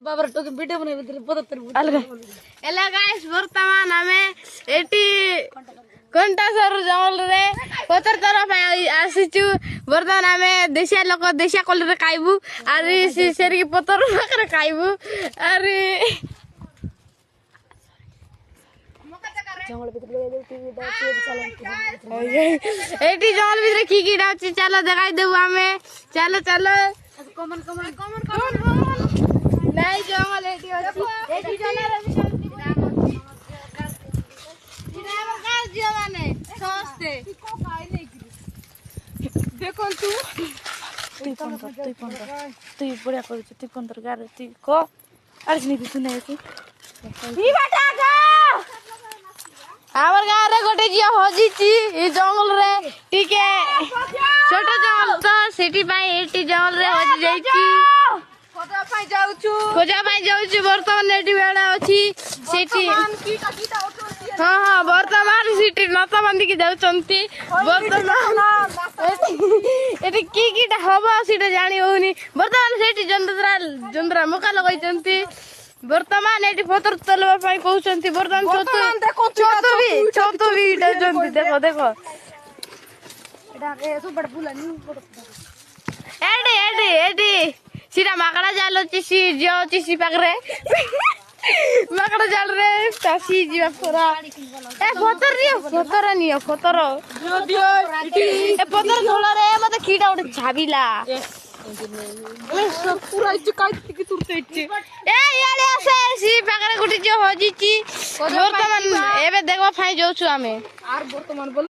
बाबर टोके वीडियो बने तेरे पता अलग एला गाइस वर्तमान हमें एटी घंटा सर जंगल रे पतर तरफ आसीचु वर्तमान हमें देशिया लोक देशिया कल रे खाइबू अरे सेरी के पतर रे खाइबू अरे जंगल भीतर ले टीवी डाउची चला एटी जंगल भीतर की डाउची चलो दिखाई देबू हमें चलो चलो कमन कमन कमन कमन नहीं जंगल एटी अछि एटी जंगल देखो तू तू बढ़िया कर तू 15 गारे तू को आज नहीं तू नहीं तू ई बेटा का आवर गाँव रे गोटे जिया हजिची ई जंगल रे टिके छोट जंगल तो सिटी पाई एटी जंगल रे हजि जाईची खोजा पाई जाउछु वर्तमान एटी बेड़ा अछि सिटी हाँ हाँ वर्तमान सिटी नता बांधी के जाउचंती वर्तमान एटी की हबो सिटा जानी होनी वर्तमान सिटी जंद्रा मका लगाइचंती वर्तमान एटी पतर तलवा पाई कहउचंती वर्तमान चौतो भी डजंती देखो देखो एटा के सु बड़ बुलानी एटी सीधा माकड़ा जाल अछि सी जो अछि सी पाकरे माकड़ा जाल रे तासी जीवा पूरा ए पतर नियो पतर दियो ए पतर थोला रे मते कीटा उठे छाबिला ए सब पूरा इच काई की तुरते इच ए याले आसे सी पाकरे गुटी जो हजिची वर्तमान एबे देखबा फाई जाउछु आमे आर वर्तमान